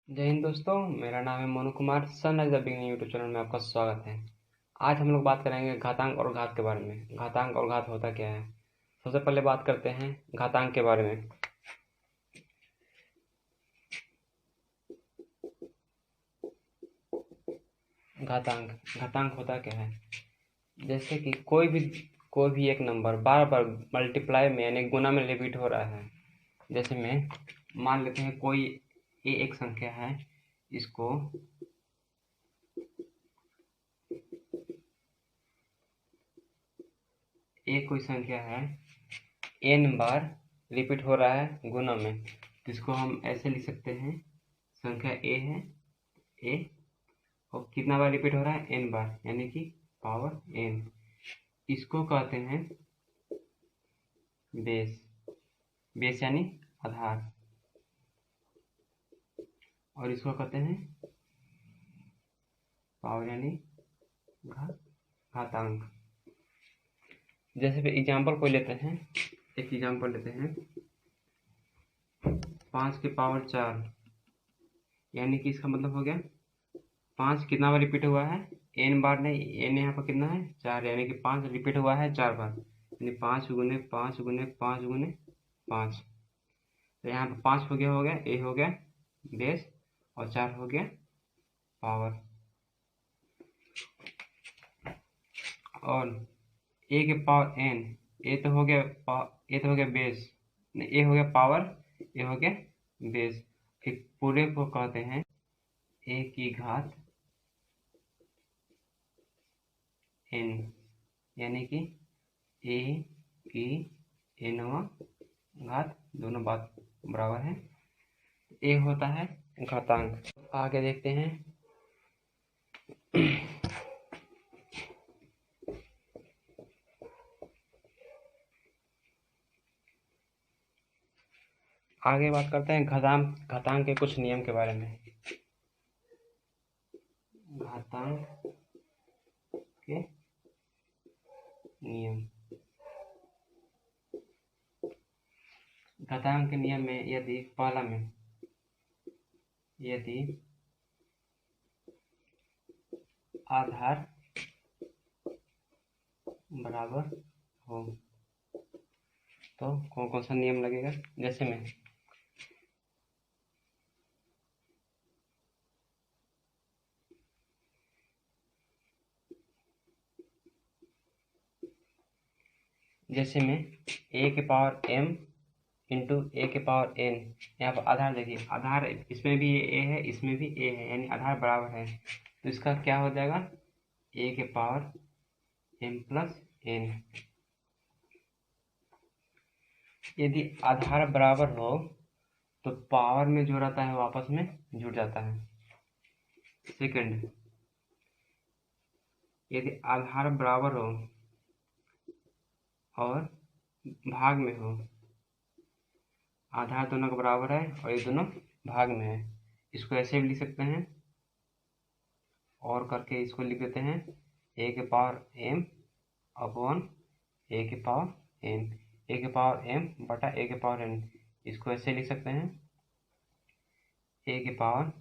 जय हिंद दोस्तों, मेरा नाम है Monu Kumar. Sunrise the beginning YouTube channel में आपका स्वागत है। आज हम लोग बात करेंगे घातांक और घात के बारे में। घातांक और घात होता क्या है। सबसे पहले बात करते हैं घातांक के बारे में। घातांक होता क्या है। जैसे कि कोई भी एक नंबर बार बार मल्टीप्लाई में यानी गुना में रिपीट हो रहा है। जैसे में मान लेते हैं कोई एक संख्या है, इसको कोई संख्या है n बार रिपीट हो रहा है गुना में, तो इसको हम ऐसे लिख सकते हैं। संख्या a है, a और कितना बार रिपीट हो रहा है n बार, यानी कि पावर n। इसको कहते हैं बेस यानी आधार, और इसको कहते हैं पावर यानी घातांक। जैसे कि एग्जाम्पल कोई लेते हैं, एक एग्जाम्पल लेते हैं 5 की पावर 4, यानी कि इसका मतलब हो गया 5 कितना बार रिपीट हुआ है n बार, नहीं n यहाँ पर कितना है 4, यानी कि 5 रिपीट हुआ है 4 बार, यानी 5 गुने 5 गुने 5 गुने 5। तो यहाँ पर 5 हो गया a हो गया बेस और 4 हो गया पावर। और a के पावर n, a तो हो गया बेस, नहीं a हो गया पावर, a हो गया बेस। एक पूरे को कहते हैं a की घात n, यानी कि a की nवां घात, दोनों बात बराबर है। a होता है घातांक। आगे देखते हैं आगे बात करते हैं घातांक के कुछ नियम के बारे में। घातांक के नियम। घातांक के नियम में यदि पहला में यदि आधार बराबर हो तो कौन कौन सा नियम लगेगा। जैसे में a के पावर m इंटू a के पावर n। यहाँ पर आधार देखिए, आधार इसमें भी a है, इसमें भी a है, यानी आधार बराबर है, तो इसका क्या हो जाएगा a के पावर m प्लस n। यदि आधार बराबर हो तो पावर में जो रहता है वो आपस में जुड़ जाता है। सेकंड, यदि आधार बराबर हो और भाग में हो, आधार दोनों का बराबर है और ये दोनों भाग में है, इसको ऐसे भी लिख सकते हैं और करके इसको लिख देते हैं a के पावर m अपॉन a के पावर n, a के पावर m बटा a के पावर n। इसको ऐसे लिख सकते हैं a के पावर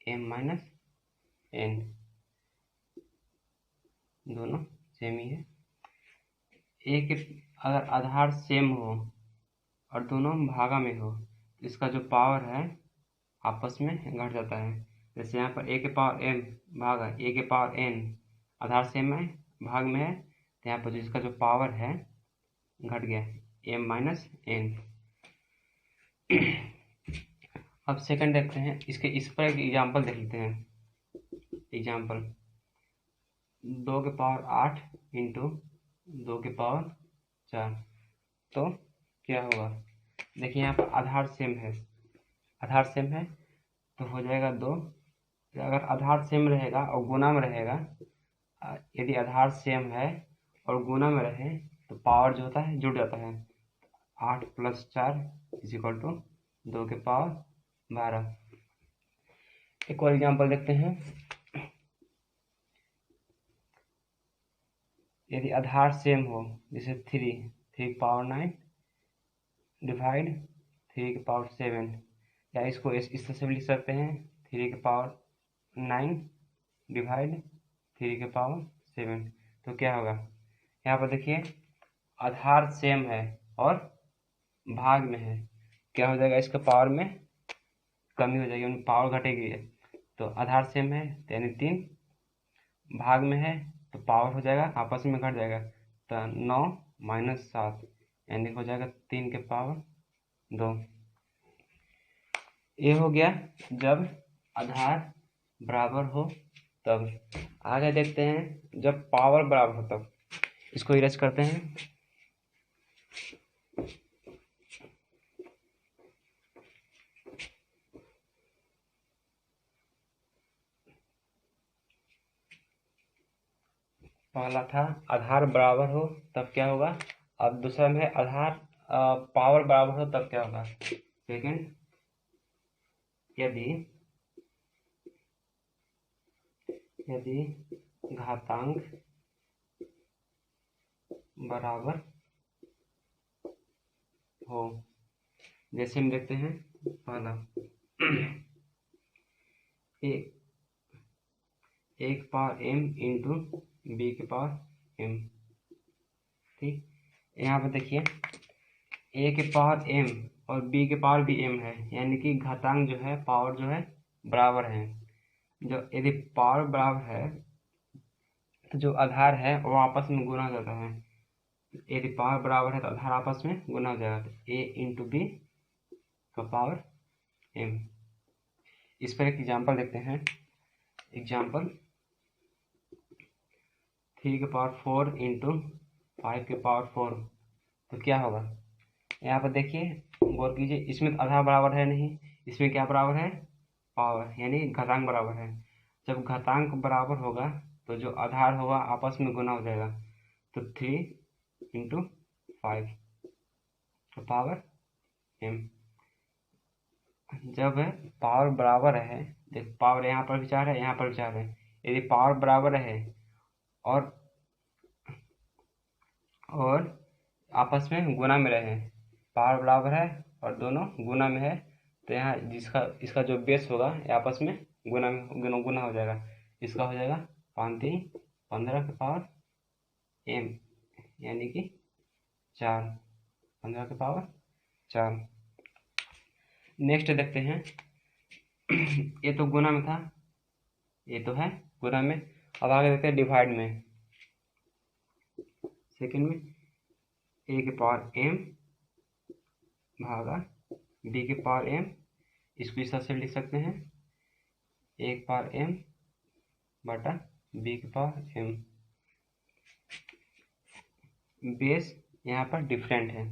m माइनस n, दोनों सेम ही है। a के अगर आधार सेम हो और दोनों भागा में हो तो इसका जो पावर है आपस में घट जाता है। जैसे यहाँ पर a के पावर m भागा a के पावर n, आधार सेम है भाग में है, तो यहाँ पर जो इसका जो पावर है घट गया m माइनस n। अब सेकंड देखते हैं, इस पर एक एग्जाम्पल देख लेते हैं। एग्जाम्पल 2 के पावर 8 इंटू 2 के पावर 4, तो क्या होगा। देखिए यहाँ पर आधार सेम है तो हो जाएगा 2। अगर आधार सेम रहेगा और गुना में रहेगा, यदि आधार सेम है और गुना में रहे तो पावर जो होता है जुड़ जाता है। 8 प्लस 4 इज इक्वल टू 2 के पावर 12। एक और एग्जाम्पल देखते हैं। यदि आधार सेम हो, जैसे 3 के पावर 9 डिवाइड 3 के पावर 7, या इसको इस तरह से भी लिख सकते हैं 3 के पावर 9 डिवाइड 3 के पावर 7। तो क्या होगा, यहाँ पर देखिए आधार सेम है और भाग में है, क्या हो जाएगा, इसका पावर में कमी हो जाएगी, पावर घटेगी। तो आधार सेम है यानी 3, भाग में है तो पावर हो जाएगा आपस में घट जाएगा, तो 9 - 7 यानी हो जाएगा 3 के पावर 2। ये हो गया जब आधार बराबर हो तब। आगे देखते हैं जब पावर बराबर हो तब। इसको इरेज करते हैं। पहला था आधार बराबर हो तब क्या होगा, अब दूसरा में है आधार पावर बराबर हो तब क्या होगा। सेकंड, यदि घातांक बराबर हो, जैसे हम देखते हैं पहला एक पावर m इंटू बी के पावर m। ठीक, यहाँ पर देखिए a के पावर m और b के पावर भी m है, यानी कि घातांक जो है पावर जो है बराबर है। जो यदि पावर बराबर है तो जो आधार है वो आपस में गुना हो जाता है। यदि पावर बराबर है तो आधार आपस में गुना हो जाएगा, तो a इंटू बी का पावर m। इस पर एक एग्जाम्पल देखते हैं। एग्जाम्पल 3 के पावर 4 इंटू 5 के पावर 4। तो क्या होगा, यहाँ पर देखिए गौर कीजिए, इसमें तो आधार बराबर है नहीं, इसमें क्या बराबर है, पावर, यानी घातांक बराबर है। जब घातांक बराबर होगा तो जो आधार होगा आपस में गुना हो जाएगा, तो 3 इंटू 5 का पावर m। जब पावर बराबर है, देख पावर यहाँ पर विचार है, यहाँ पर विचार है, यदि पावर बराबर है और आपस में गुना में रहे, पावर बराबर है और दोनों गुना में है, तो यहाँ जिसका इसका जो बेस होगा आपस में गुना हो जाएगा। इसका हो जाएगा 5 3 15 के पावर m, यानी कि 4, 15 के पावर 4। नेक्स्ट देखते हैं ये तो गुना में था, ये तो है गुना में। अब आगे देखते हैं डिवाइड में। सेकंड में a के पावर m भागा b के पावर m, इसको इस तरह से लिख सकते हैं, a के पावर m बटा b के पावर m। बेस यहाँ पर डिफरेंट है,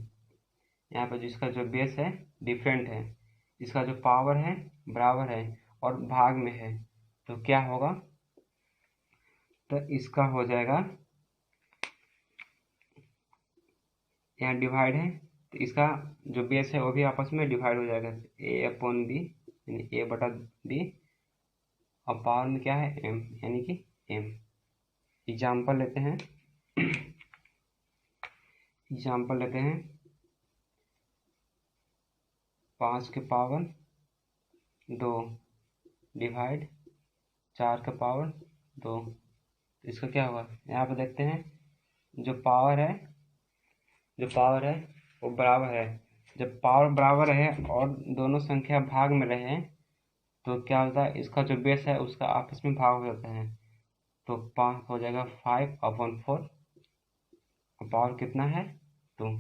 यहाँ पर जिसका जो बेस है डिफरेंट है, इसका जो पावर है बराबर है और भाग में है, तो क्या होगा, तो इसका हो जाएगा, यहाँ डिवाइड है तो इसका जो बेस है वो भी आपस में डिवाइड हो जाएगा, a/b यानी a बटा b, और पावर में क्या है m, यानी कि m। एग्जाम्पल लेते हैं। एग्जाम्पल लेते हैं 5 के पावर 2 डिवाइड 4 के पावर 2। इसका क्या होगा, यहाँ पर देखते हैं जो पावर है वो बराबर है। जब पावर बराबर है और दोनों संख्या भाग में रहे तो क्या होता है, इसका जो बेस है उसका आपस में भाग हो जाता है, तो 5 हो जाएगा 5/4, पावर कितना है 2।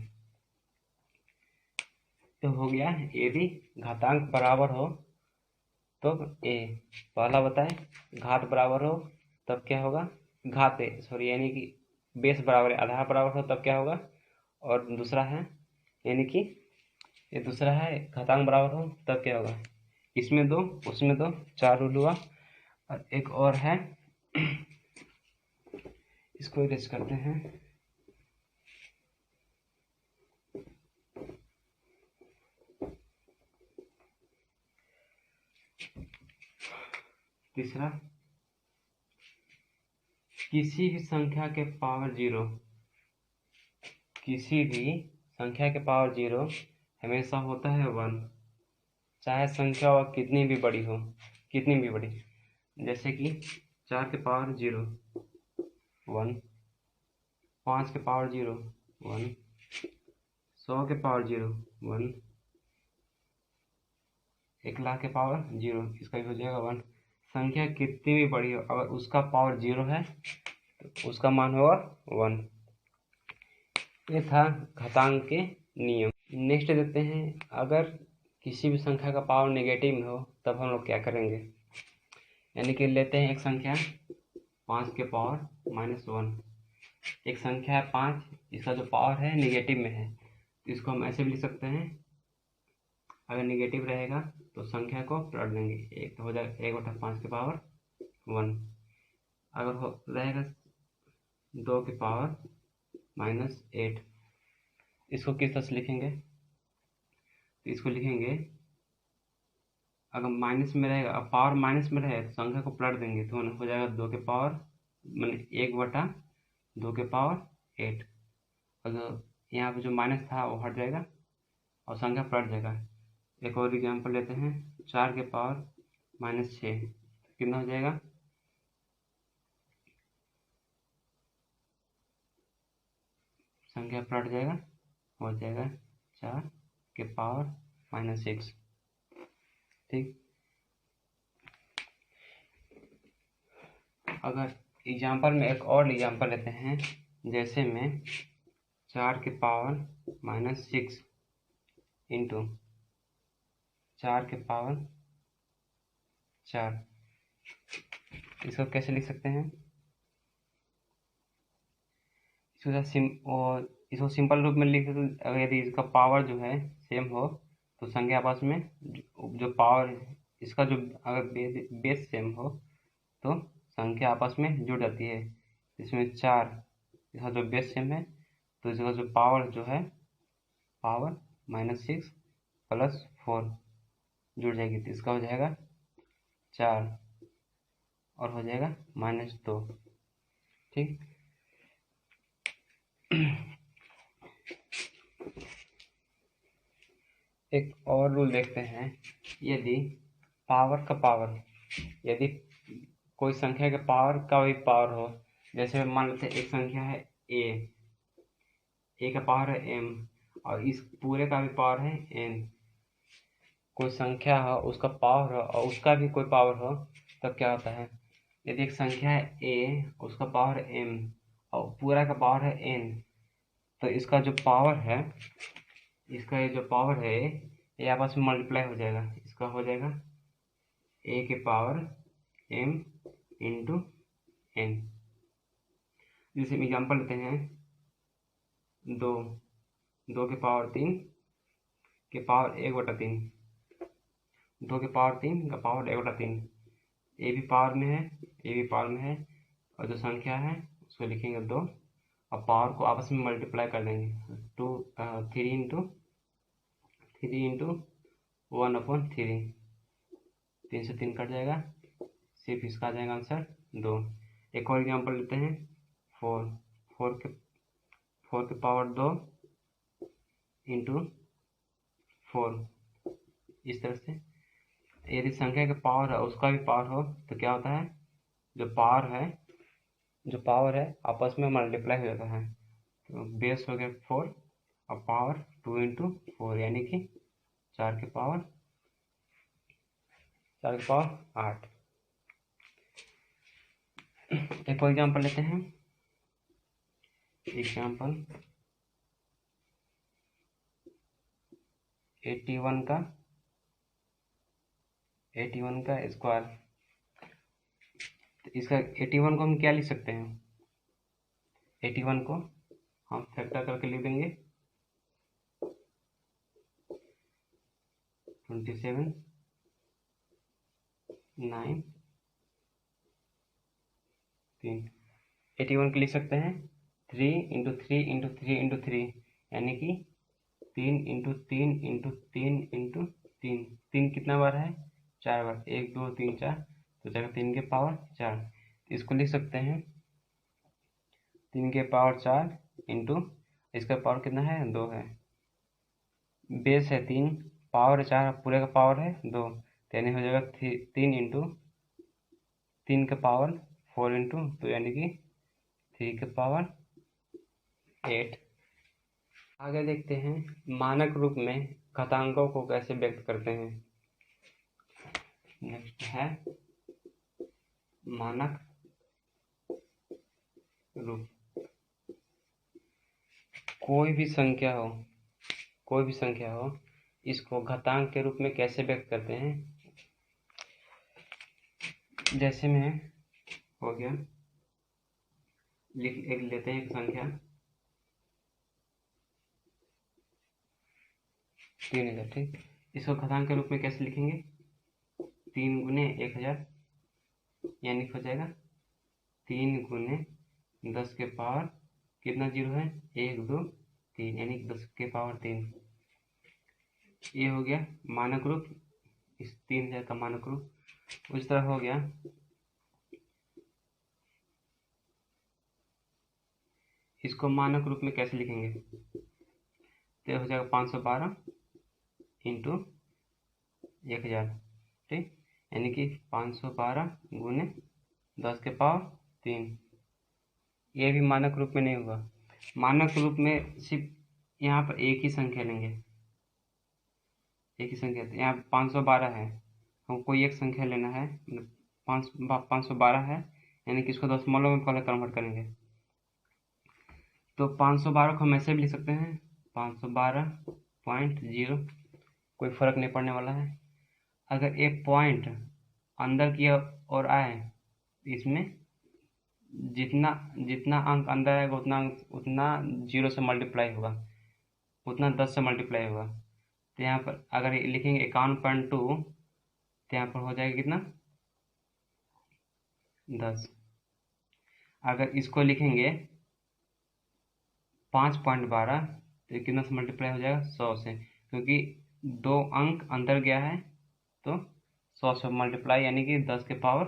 तो हो गया, यदि घातांक बराबर हो तो a, पहला बताए घात बराबर हो तब क्या होगा, यानी कि बेस बराबर है, आधार बराबर हो तब क्या होगा, और दूसरा है यानी कि ये दूसरा है घातांक बराबर हो तब क्या होगा, इसमें 2 उसमें 2, 4 रूल हुआ। और एक और है, इसको इरेज करते हैं। तीसरा, किसी भी संख्या के पावर 0, किसी भी संख्या के पावर 0 हमेशा होता है 1, चाहे संख्या कितनी भी बड़ी हो, कितनी भी बड़ी, जैसे कि 4 के पावर 0 1, 5 के पावर 0 1, 100 के पावर 0 1, 1,00,000 के पावर 0, इसका भी हो जाएगा 1। संख्या कितनी भी बड़ी हो, अगर उसका पावर 0 है तो उसका मान होगा 1। ये था घातांक के नियम। नेक्स्ट देखते हैं, अगर किसी भी संख्या का पावर नेगेटिव में हो तब हम लोग क्या करेंगे। यानी कि लेते हैं एक संख्या 5 के पावर -1, एक संख्या है 5, इसका जो पावर है नेगेटिव में है, तो इसको हम ऐसे भी लिख सकते हैं। अगर नेगेटिव रहेगा तो संख्या को पलट देंगे, एक तो हो जाएगा 1/5 के पावर 1। अगर हो रहेगा 2 के पावर -8, इसको किस तरह से लिखेंगे, तो इसको लिखेंगे, अगर माइनस में रहेगा, अब पावर माइनस में रहे तो संख्या को पलट देंगे, तो हो जाएगा 2 के पावर मैंने 1/2 के पावर 8। अगर यहाँ पे जो माइनस था वो हट जाएगा और संख्या पलट जाएगा। एक और एग्जाम्पल लेते हैं, 4 के पावर -6, कितना हो जाएगा, संख्या पलट जाएगा, हो जाएगा 4 के पावर -6। ठीक, अगर एग्जाम्पल में एक और एग्जाम्पल लेते हैं, जैसे में 4 के पावर -6 इंटू 4 के पावर 4, इसको कैसे लिख सकते हैं, इसको सिंपल रूप में लिख सकते। अगर यदि इसका पावर जो है सेम हो तो संख्या आपस में जो पावर इसका जो अगर बेस सेम हो तो संख्या आपस में जुड़ जाती है। इसमें 4, इसका जो बेस सेम है तो इसका जो पावर जो है पावर -6 + 4 जुड़ जाएगी, तो इसका हो जाएगा 4 और हो जाएगा -2। ठीक, एक और रूल देखते हैं, यदि पावर का पावर, यदि कोई संख्या के पावर का भी पावर हो, जैसे मान लेते हैं एक संख्या है ए का पावर है m और इस पूरे का भी पावर है n। कोई संख्या हो उसका पावर हो और उसका भी कोई पावर हो, तब क्या होता है, यदि एक संख्या है a, उसका पावर है m और पूरा का पावर है n, तो इसका जो पावर है, इसका ये जो पावर है ये आपस में मल्टीप्लाई हो जाएगा, इसका हो जाएगा a के पावर m इंटू n। जैसे एग्जाम्पल लेते हैं, 2 के पावर 3 के पावर 1/3, 2 के पावर 3 का पावर 1/3, ए भी पावर में है, ए भी पावर में है, और जो संख्या है उसको लिखेंगे 2 और पावर को आपस में मल्टीप्लाई कर देंगे, 3 इंटू 1/3, 3 से 3 कट जाएगा, सिर्फ इसका आ जाएगा आंसर 2। एक और एग्जाम्पल लेते हैं, 4 के पावर 2 इंटू 4, इस तरह से। यदि संख्या का पावर है उसका भी पावर हो तो क्या होता है, जो पावर है आपस में मल्टीप्लाई हो जाता है, तो बेस हो गया 4 और पावर 2 इंटू 4, यानी कि 4 के पावर 8। एक और एग्जाम्पल लेते हैं, एग्जाम्पल 81 का स्क्वायर। तो इसका 81 को हम क्या लिख सकते हैं, 81 को हम फैक्टर करके लिख देंगे, 27 9 3, 81 को लिख सकते हैं 3 इंटू 3 इंटू 3 इंटू 3, यानी कि 3 इंटू 3 इंटू 3 इंटू 3, 3 कितना बार है, 4 बार, 1 2 3 4, तो जाएगा 3 के पावर 4। इसको लिख सकते हैं 3 के पावर 4 इंटू, इसका पावर कितना है, 2 है, बेस है 3, पावर 4, पूरे का पावर है 2, तो यानी हो जाएगा 3 इंटू 3 के पावर 4 इंटू 2 यानी कि 3 के पावर 8। आगे देखते हैं मानक रूप में घातांकों को कैसे व्यक्त करते हैं। नेक्स्ट है मानक रूप। कोई भी संख्या हो इसको घातांक के रूप में कैसे व्यक्त करते हैं। जैसे में हो गया लिख लेते हैं एक संख्या 3000, ठीक। इसको घातांक के रूप में कैसे लिखेंगे, 3 गुने 1000 यानी हो जाएगा 3 गुने 10 के पावर कितना जीरो है, 1 2 3 यानी 10 के पावर 3। ये हो गया मानक रूप, इस 3000 का मानक रूप। उस तरह हो गया इसको मानक रूप में कैसे लिखेंगे, तो हो जाएगा 512 इंटू 1000, ठीक। यानी कि 512 गुने 10 के पावर 3। ये भी मानक रूप में नहीं होगा। मानक रूप में सिर्फ यहाँ पर एक ही संख्या लेंगे, एक ही संख्या। यहाँ 512 है, हमको एक संख्या लेना है, 512 है यानी कि इसको दशमलव में पहले कन्वर्ट करेंगे। तो 512 को हम ऐसे भी लिख सकते हैं 512.0, कोई फर्क नहीं पड़ने वाला है। अगर एक पॉइंट अंदर की ओर आए, इसमें जितना जितना अंक अंदर आएगा उतना 0 से मल्टीप्लाई होगा, उतना 10 से मल्टीप्लाई होगा। तो यहाँ पर अगर लिखेंगे 51.2 तो यहाँ पर हो जाएगा कितना 10। अगर इसको लिखेंगे 5.12 तो कितना से मल्टीप्लाई हो जाएगा 100 से, क्योंकि 2 अंक अंदर गया है तो 100 से मल्टीप्लाई यानी कि 10 के पावर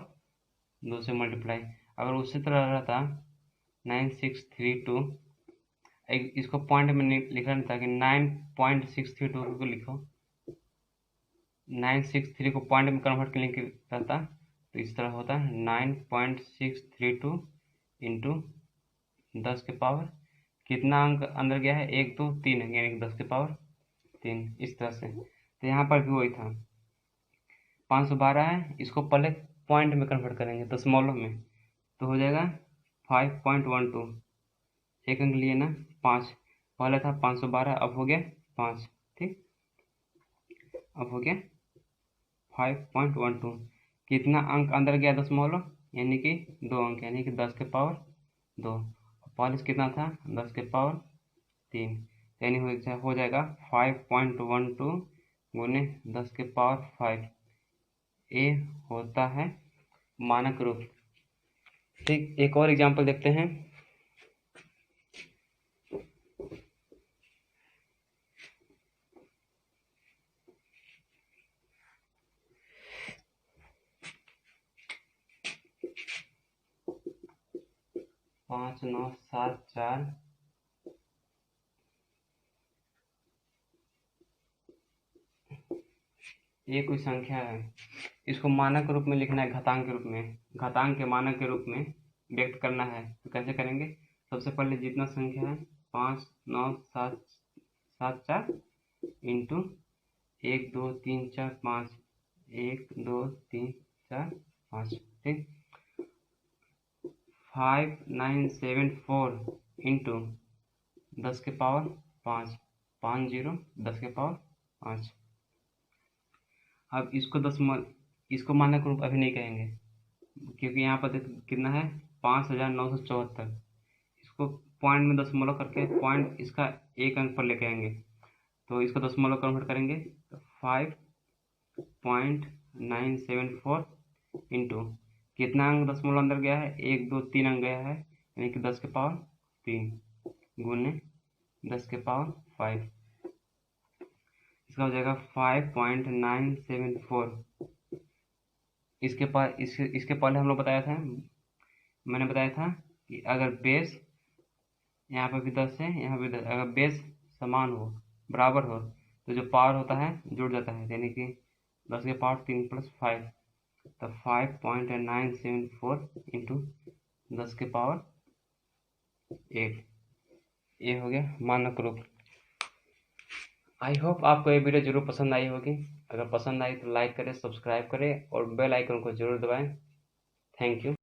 2 से मल्टीप्लाई। अगर उसी तरह रहता 9632, इसको पॉइंट में लिखा नहीं था कि 9.632 को लिखो, 963 को पॉइंट में कन्वर्ट करने के रहता तो इस तरह होता 9.632 इंटू 10 के पावर कितना अंक अंदर गया है, 1 2 3 है यानी कि 10 के पावर 3, इस तरह से। तो यहाँ पर भी वही था 512 है, इसको पहले पॉइंट में कन्वर्ट करेंगे दशमलव में, तो हो जाएगा 5.12, एक अंक लिए ना 5, पहले था 512 अब हो गया 5, ठीक। अब हो गया 5.12, कितना अंक अंदर गया दशमलव यानी कि 2 अंक यानी कि 10 के पावर 2, पहले कितना था 10 के पावर 3, यानी हो जाएगा 5.12 गुने 10 के पावर 5। ये होता है मानक रूप, ठीक। एक और एग्जांपल देखते हैं। पाँच 9 7 4 ये कोई संख्या है, इसको मानक रूप में लिखना है, घातांक के रूप में, घातांक के मानक के रूप में व्यक्त करना है। तो कैसे करेंगे, सबसे पहले जितना संख्या है 5 9 7 7 4 इंटू 1 2 3 4 5, 1 2 3 4 5, ठीक। 5974 इंटू 10 के पावर 5, 50 10 के पावर 5। अब इसको मानक रूप अभी नहीं कहेंगे, क्योंकि यहाँ पर कितना है 5974, इसको पॉइंट में दशमलव करके पॉइंट इसका एक अंक पर लेके आएंगे, तो इसको दशमलव कन्वर्ट करेंगे तो 5.974 इंटू कितना अंक दशमलव अंदर गया है, 1 2 3 अंक गया है यानी कि 10 के पावर 3 गुने 10 के पावर 5, इसका हो जाएगा 5.974। इसके पहले हम लोग मैंने बताया था कि अगर बेस यहाँ पर भी 10 है, यहाँ भी 10, अगर बेस समान हो बराबर हो तो जो पावर होता है जुड़ जाता है, यानी कि 10 के पावर 3 प्लस 5, तो 5.974 इंटू 10 के पावर 8, ये हो गया मानक रूप। आई होप आपको ये वीडियो जरूर पसंद आई होगी। अगर पसंद आई तो लाइक करें, सब्सक्राइब करें और बेल आइकन को जरूर दबाएं। Thank you.